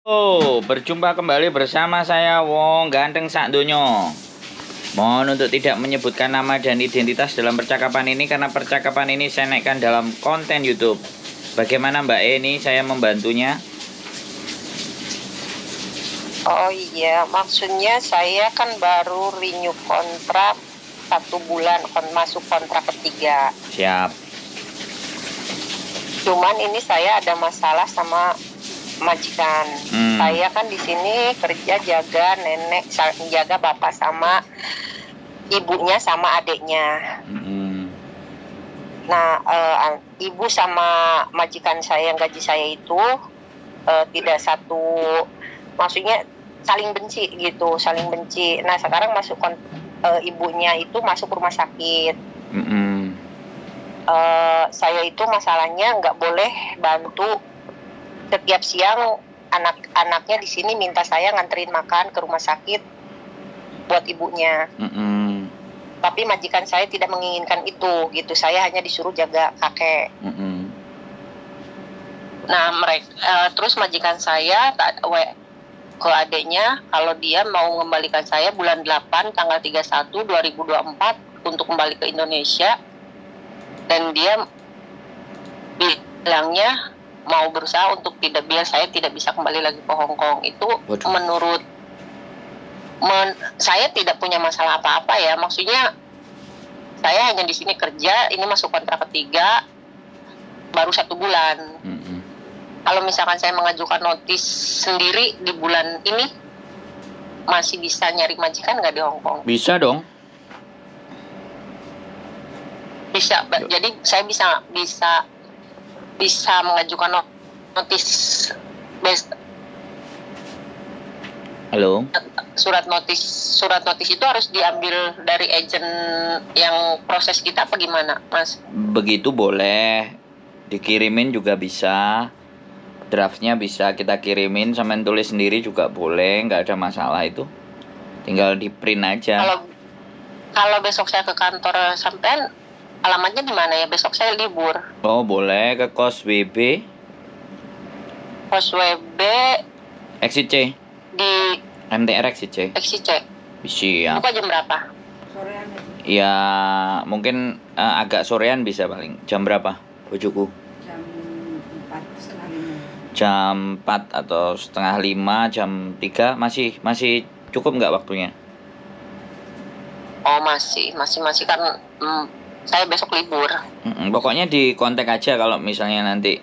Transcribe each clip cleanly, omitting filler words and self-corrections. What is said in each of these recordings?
Oh, berjumpa kembali bersama saya Wong Ganteng Sak Donyo. Mohon untuk tidak menyebutkan nama dan identitas dalam percakapan ini karena percakapan ini saya naikkan dalam konten YouTube. Bagaimana Mbak ini saya membantunya? Oh iya, maksudnya saya kan baru renew kontrak 1 bulan, masuk kontrak ketiga. Siap. Cuman ini saya ada masalah sama majikan. Saya kan di sini kerja jaga nenek, jaga bapak sama ibunya sama adiknya. Nah, ibu sama majikan saya yang gaji saya itu tidak satu, maksudnya saling benci gitu, saling benci. Nah, sekarang masuk ibunya itu masuk rumah sakit. Saya itu masalahnya nggak boleh bantu. Setiap siang anak-anaknya di sini minta saya nganterin makan ke rumah sakit buat ibunya. Tapi majikan saya tidak menginginkan itu, gitu. Saya hanya disuruh jaga kakek. Nah, terus majikan saya ke adiknya kalau dia mau mengembalikan saya bulan 8 tanggal 31 2024 untuk kembali ke Indonesia, dan dia bilangnya mau berusaha untuk biar saya tidak bisa kembali lagi ke Hong Kong. Itu menurut saya tidak punya masalah apa-apa ya, maksudnya saya hanya di sini kerja, ini masuk kontrak ketiga baru 1 bulan. Kalau misalkan saya mengajukan notis sendiri di bulan ini, masih bisa nyari majikan nggak di Hong Kong? Bisa dong. Bisa. Jadi saya bisa mengajukan notis Halo. Surat notis itu harus diambil dari agen yang proses kita apa gimana, Mas? Begitu boleh. Dikirimin juga bisa. Draftnya bisa kita kirimin, sama tulis sendiri juga boleh, nggak ada masalah itu. Tinggal di print aja. Kalau besok saya ke kantor sampean, alamatnya di mana ya? Besok saya libur. Oh, boleh ke kos WB. Kos WB Exit C. di MTR Exit C. Exit C. Siap. Buka jam berapa? Sorean. Ya, mungkin agak sorean bisa paling. Jam berapa, bojoku? Jam 4 setengah 5. Jam 4 atau setengah 5, jam 3 masih cukup nggak waktunya? Oh, masih kan saya besok libur. Pokoknya di kontak aja kalau misalnya nanti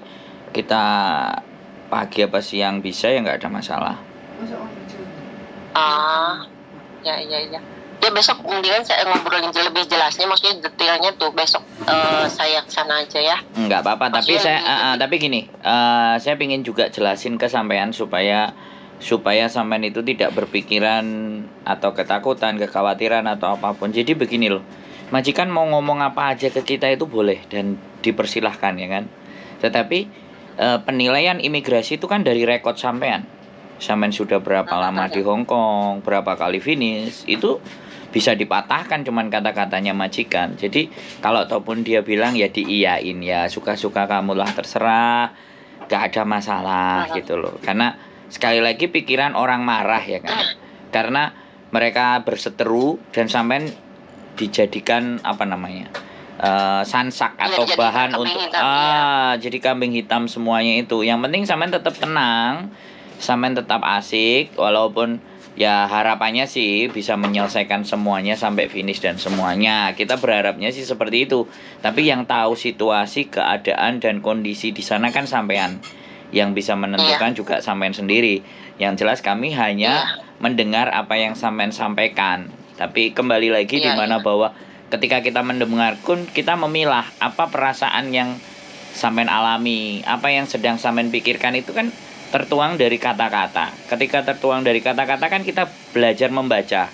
kita pagi apa siang bisa, ya nggak ada masalah. Ya. Ya besok mendingan saya ngobrolin lebih jelasnya, maksudnya detailnya tuh besok saya kesana aja ya. Nggak apa-apa, tapi Maksudnya tapi gini, saya pingin juga jelasin ke sampean supaya sampean itu tidak berpikiran atau ketakutan, kekhawatiran atau apapun. Jadi begini loh, majikan mau ngomong apa aja ke kita itu boleh dan dipersilahkan ya kan. Tetapi penilaian imigrasi itu kan dari rekod sampean sudah berapa lama di Hong Kong, berapa kali finish, itu bisa dipatahkan cuman kata-katanya majikan. Jadi kalau ataupun dia bilang ya diiyain, ya suka-suka kamu lah, terserah, gak ada masalah gitu loh. Karena sekali lagi pikiran orang marah ya kan, karena mereka berseteru dan sampean dijadikan apa namanya, sansak atau bahan untuk jadi kambing hitam semuanya itu. Yang penting sampean tetap tenang, sampean tetap asik, walaupun ya harapannya sih bisa menyelesaikan semuanya sampai finish dan semuanya. Kita berharapnya sih seperti itu. Tapi yang tahu situasi, keadaan dan kondisi di sana kan sampean. Yang bisa menentukan juga sampean sendiri. Yang jelas kami hanya mendengar apa yang sampean sampaikan. Tapi kembali lagi di mana bahwa ketika kita mendengar pun kita memilah apa perasaan yang sampean alami, apa yang sedang sampean pikirkan itu kan tertuang dari kata-kata. Ketika tertuang dari kata-kata kan kita belajar membaca.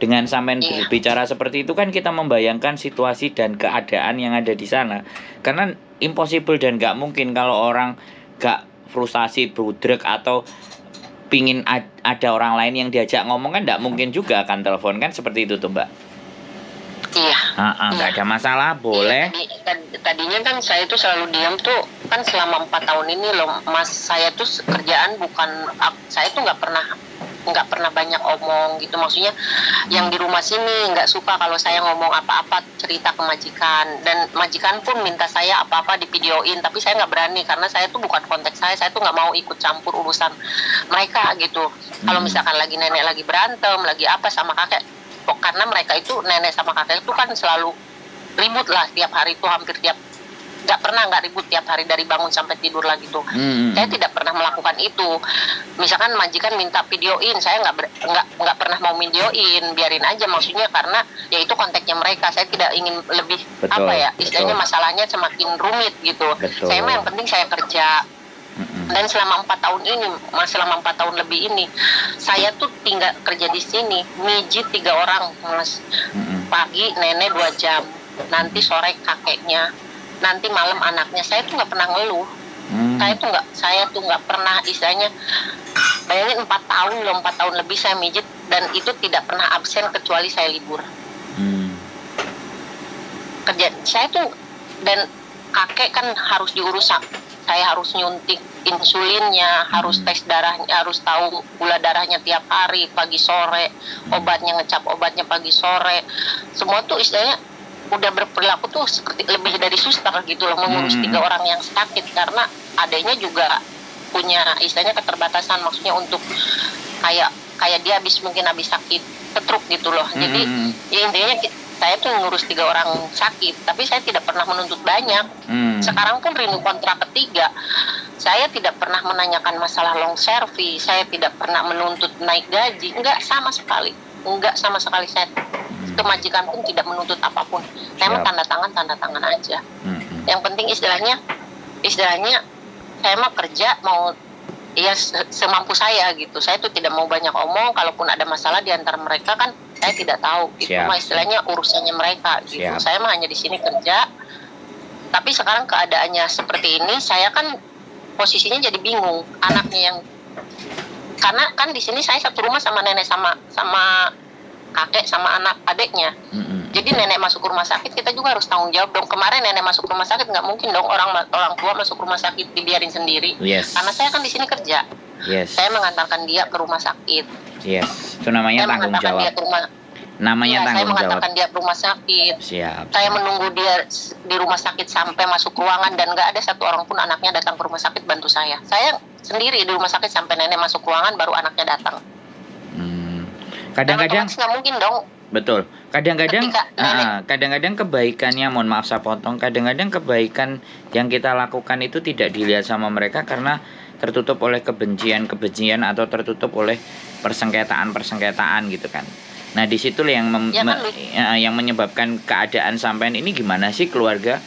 Dengan sampean berbicara seperti itu kan kita membayangkan situasi dan keadaan yang ada di sana. Karena impossible dan gak mungkin kalau orang gak frustasi, brudrek atau pingin ada orang lain yang diajak ngomong kan gak mungkin juga akan telepon kan, seperti itu tuh Mbak. Iya. Gak ada masalah, boleh. Tadinya kan saya tuh selalu diam tuh kan selama 4 tahun ini loh Mas, saya tuh kerjaan bukan, saya tuh nggak pernah banyak omong gitu, maksudnya yang di rumah sini nggak suka kalau saya ngomong apa-apa cerita ke majikan, dan majikan pun minta saya apa-apa divideoin, tapi saya nggak berani karena saya tuh bukan konteks saya tuh nggak mau ikut campur urusan mereka gitu. Kalau misalkan lagi nenek lagi berantem lagi apa sama kakek, karena mereka itu nenek sama kakek itu kan selalu ribut lah tiap hari itu, hampir nggak pernah nggak ribut tiap hari dari bangun sampai tidur lagi tuh. Saya tidak pernah melakukan itu. Misalkan majikan minta videoin, saya nggak pernah mau videoin, biarin aja, maksudnya karena ya itu konteksnya mereka. Saya tidak ingin lebih Betul, apa ya istilahnya betul. masalahnya semakin rumit gitu. Betul. Saya mah yang penting saya kerja. Dan selama 4 tahun ini, selama 4 tahun lebih ini, saya tuh tinggal kerja di sini, mijit 3 orang, Mas. Pagi nenek 2 jam, nanti sore kakeknya, nanti malam anaknya. Saya tuh nggak pernah ngeluh. Saya tuh nggak pernah istilahnya, bayangin 4 tahun loh, 4 tahun lebih saya mijit, dan itu tidak pernah absen kecuali saya libur. Kerja saya tuh, dan kakek kan harus diurus, saya harus nyuntik insulinnya, harus tes darahnya, harus tahu gula darahnya tiap hari pagi sore, obatnya ngecap obatnya pagi sore, semua tuh istilahnya udah berperilaku tuh seperti lebih dari suster gitu loh, mengurus 3 orang yang sakit, karena adanya juga punya istilahnya keterbatasan, maksudnya untuk kayak dia mungkin habis sakit stroke gitu loh. Jadi ya intinya saya tuh ngurus 3 orang sakit, tapi saya tidak pernah menuntut banyak. Sekarang pun rindu kontrak ketiga, saya tidak pernah menanyakan masalah long service, saya tidak pernah menuntut naik gaji, enggak sama sekali saya ke majikan pun tidak menuntut apapun. Saya mah tanda tangan aja. Yang penting istilahnya saya mah kerja mau ya semampu saya gitu. Saya tuh tidak mau banyak omong, kalaupun ada masalah di antara mereka kan saya tidak tahu. Itu mah istilahnya urusannya mereka gitu. Saya mah hanya di sini kerja. Tapi sekarang keadaannya seperti ini, saya kan posisinya jadi bingung. Anaknya yang, karena kan di sini saya satu rumah sama nenek sama kakek sama anak adiknya. Jadi nenek masuk rumah sakit, kita juga harus tanggung jawab dong. Kemarin nenek masuk rumah sakit, nggak mungkin dong orang tua masuk rumah sakit dibiarin sendiri. Karena saya kan di sini kerja. Saya mengantarkan dia ke rumah sakit. Itu namanya tanggung jawab. Dia ke rumah, namanya tanggung saya jawab. mengantarkan dia ke rumah sakit. Saya menunggu dia di rumah sakit sampai masuk ruangan, dan nggak ada satu orang pun anaknya datang ke rumah sakit bantu saya. Saya sendiri di rumah sakit sampai nenek masuk ruangan baru anaknya datang. Kadang-kadang nggak mungkin dong. Betul. Kadang-kadang kebaikannya, mohon maaf saya potong, kadang-kadang kebaikan yang kita lakukan itu tidak dilihat sama mereka karena tertutup oleh kebencian atau tertutup oleh persengketaan gitu kan. Nah, di situ yang yang menyebabkan keadaan sampean ini gimana sih keluarga?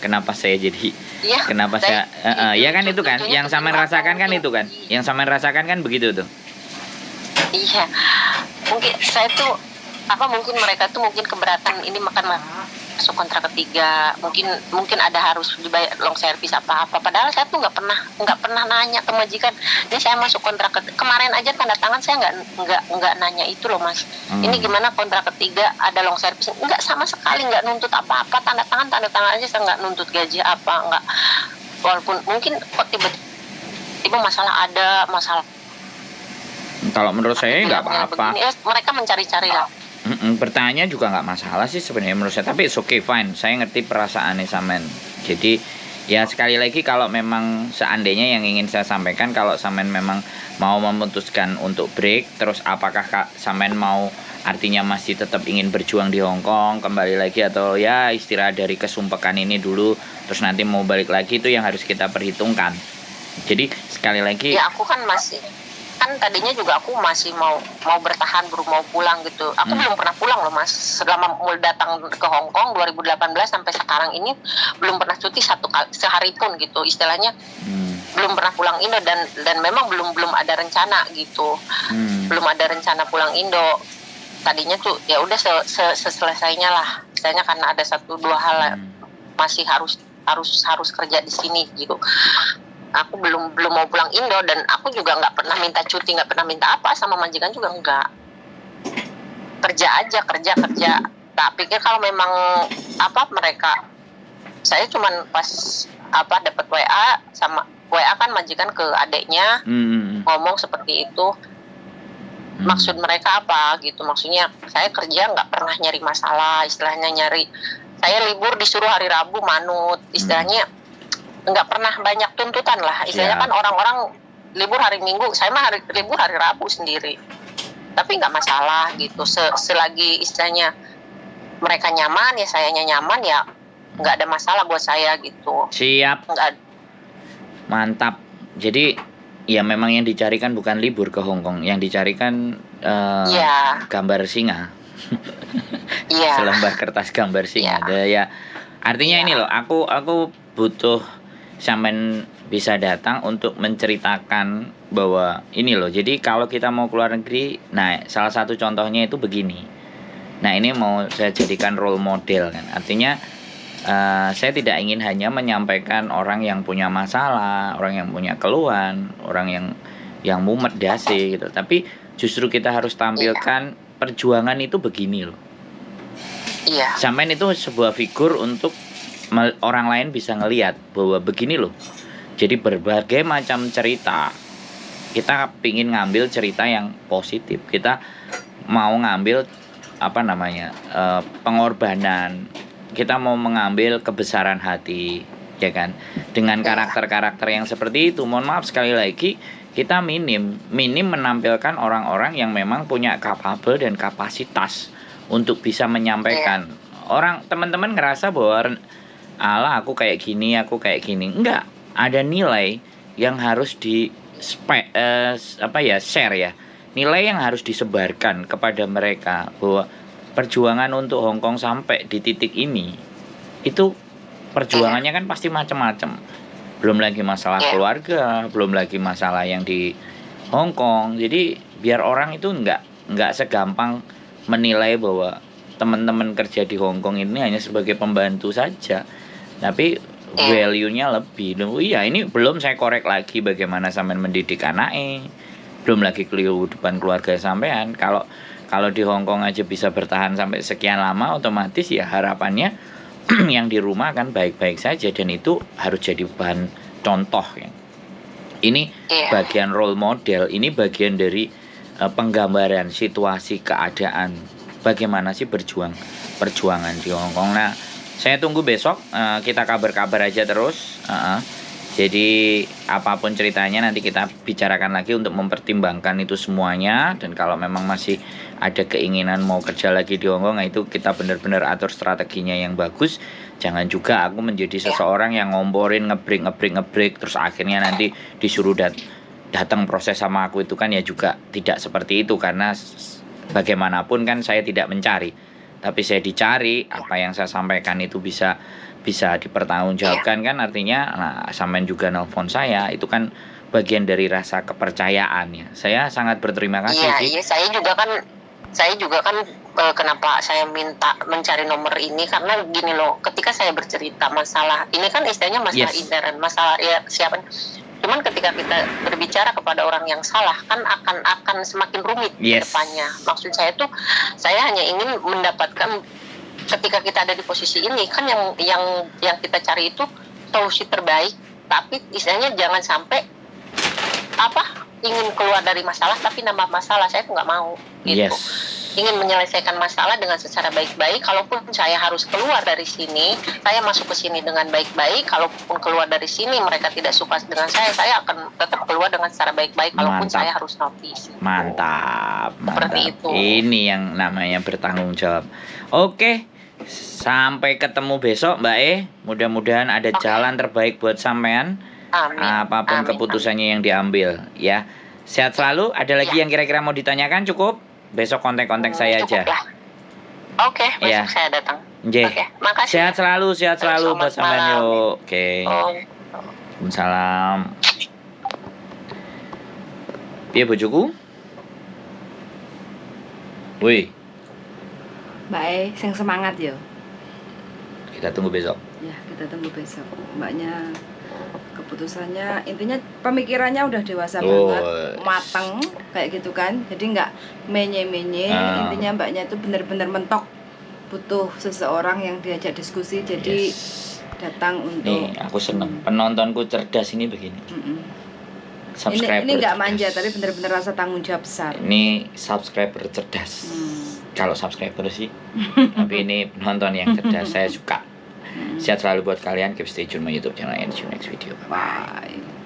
Kenapa saya jadi ya kan itu kan yang sampean rasakan kan itu kan. Yang sampean rasakan kan begitu tuh. Iya. Mungkin saya tuh mungkin mereka tuh mungkin keberatan ini masuk kontrak ketiga, mungkin ada harus dibayar long service apa-apa, padahal saya tuh nggak pernah nanya ke majikan ini saya masuk kontrak kemarin aja tanda tangan, saya nggak nanya itu loh Mas. Ini gimana kontrak ketiga ada long service, nggak sama sekali, nggak nuntut apa-apa, tanda tangan aja, saya nggak nuntut gaji apa, nggak, walaupun mungkin kok tiba-tiba masalah. Kalau menurut saya nggak apa-apa. Mereka mencari-cari lah. Bertanya juga nggak masalah sih sebenarnya menurut saya, tapi it's okay, fine. Saya ngerti perasaannya Samen. Jadi ya sekali lagi, kalau memang seandainya yang ingin saya sampaikan, kalau Samen memang mau memutuskan untuk break, terus apakah Samen mau artinya masih tetap ingin berjuang di Hong Kong kembali lagi, atau ya istirahat dari kesumpekan ini dulu terus nanti mau balik lagi, itu yang harus kita perhitungkan. Jadi sekali lagi ya aku kan tadinya juga aku masih mau bertahan, baru mau pulang gitu. Aku belum pernah pulang loh Mas. Selama mulai datang ke Hong Kong 2018 sampai sekarang ini belum pernah cuti sehari pun gitu. Istilahnya belum pernah pulang Indo, dan memang belum ada rencana gitu. Belum ada rencana pulang Indo. Tadinya tuh ya udah selesainya lah. Misalnya karena ada 1-2 hal masih harus kerja di sini gitu. Aku belum mau pulang Indo, dan aku juga nggak pernah minta cuti, nggak pernah minta apa sama majikan juga, nggak. Kerja. Tak pikir kalau memang mereka, saya cuman pas dapat WA kan majikan ke adiknya ngomong seperti itu. Maksud mereka apa gitu? Maksudnya saya kerja nggak pernah nyari masalah, istilahnya saya libur disuruh hari Rabu manut, istilahnya nggak pernah banyak tuntutan lah, istilahnya kan orang-orang libur hari Minggu, saya mah libur hari Rabu sendiri, tapi nggak masalah gitu. Selagi istilahnya mereka nyaman ya sayanya nyaman ya, nggak ada masalah buat saya gitu. Siap. Mantap. Jadi ya memang yang dicarikan bukan libur ke Hong Kong, yang dicarikan gambar singa. Selembar kertas gambar singa. Ya artinya ini loh, aku butuh sampean bisa datang untuk menceritakan bahwa ini loh. Jadi kalau kita mau keluar negeri, nah salah satu contohnya itu begini. Nah ini mau saya jadikan role model kan. Artinya saya tidak ingin hanya menyampaikan orang yang punya masalah, orang yang punya keluhan, orang yang mumet dasi gitu. Tapi justru kita harus tampilkan perjuangan itu begini loh. Sampean itu sebuah figur untuk orang lain bisa ngelihat bahwa begini loh. Jadi berbagai macam cerita. Kita pingin ngambil cerita yang positif. Kita mau ngambil pengorbanan. Kita mau mengambil kebesaran hati, ya kan? Dengan karakter-karakter yang seperti itu. Mohon maaf sekali lagi, kita minim menampilkan orang-orang yang memang punya capable dan kapasitas untuk bisa menyampaikan. Orang teman-teman ngerasa bahwa aku kayak gini. Enggak, ada nilai yang harus share ya. Nilai yang harus disebarkan kepada mereka bahwa perjuangan untuk Hong Kong sampai di titik ini itu perjuangannya kan pasti macam-macam. Belum lagi masalah keluarga, belum lagi masalah yang di Hong Kong. Jadi biar orang itu enggak segampang menilai bahwa teman-teman kerja di Hong Kong ini hanya sebagai pembantu saja. Tapi value-nya lebih. Iya, ini belum saya korek lagi bagaimana sampean mendidik anaknya. Belum lagi kehidupan keluarga sampean. Kalau di Hong Kong aja bisa bertahan sampai sekian lama, otomatis ya harapannya yang di rumah kan baik-baik saja, dan itu harus jadi bahan contoh ya. Ini bagian role model, ini bagian dari penggambaran situasi keadaan bagaimana sih perjuangan di Hong Kong. Nah, saya tunggu besok, kita kabar-kabar aja terus. Jadi apapun ceritanya nanti kita bicarakan lagi untuk mempertimbangkan itu semuanya. Dan kalau memang masih ada keinginan mau kerja lagi di Hong Kong, nah itu kita benar-benar atur strateginya yang bagus. Jangan juga aku menjadi seseorang yang ngomporin, ngebreak, terus akhirnya nanti disuruh datang proses sama aku, itu kan ya juga tidak seperti itu. Karena bagaimanapun kan saya tidak mencari, tapi saya dicari. Apa yang saya sampaikan itu bisa dipertanggungjawabkan kan, artinya sampean juga nelpon saya, itu kan bagian dari rasa kepercayaan ya. Saya sangat berterima kasih sih. Iya, saya juga kan kenapa saya minta mencari nomor ini, karena gini loh, ketika saya bercerita masalah ini kan istilahnya masalah intern, masalah ya siapa. Cuman ketika kita berbicara kepada orang yang salah kan akan semakin rumit ke depannya. Maksud saya tuh, saya hanya ingin mendapatkan, ketika kita ada di posisi ini kan yang kita cari itu solusi terbaik, tapi istilahnya jangan sampai ingin keluar dari masalah tapi nambah masalah. Saya tuh nggak mau gitu. Ingin menyelesaikan masalah dengan secara baik-baik. Kalaupun saya harus keluar dari sini, saya masuk ke sini dengan baik-baik. Kalaupun keluar dari sini mereka tidak suka dengan saya akan tetap keluar dengan secara baik-baik. Kalaupun saya harus notice. Mantap. Seperti itu. Ini yang namanya bertanggung jawab. Oke. Sampai ketemu besok Mbak Mudah-mudahan ada jalan terbaik buat sampean. Amin. Apapun keputusannya yang diambil ya. Sehat selalu. Ada lagi yang kira-kira mau ditanyakan? Cukup? Besok kontak saya aja. Oke, besok saya datang. Oke, makasih. Sehat selalu buat sampean yuk. Oke. Waalaikumsalam. Piye bojoku? Woi. Mbak sing semangat yo. Kita tunggu besok. Ya, kita tunggu besok. Mbaknya keputusannya, intinya pemikirannya udah dewasa banget, mateng kayak gitu kan. Jadi nggak menye-menye. Intinya mbaknya itu benar-benar mentok, butuh seseorang yang diajak diskusi. Jadi datang untuk nih aku seneng penontonku cerdas ini begini. Subscriber ini nggak manja cerdas. tapi bener-bener rasa tanggung jawab besar. Ini subscriber cerdas. Kalau subscriber sih, tapi ini penonton yang cerdas. Saya suka. Sehat selalu buat kalian. Keep stay tune my YouTube channel and see you next video. Bye.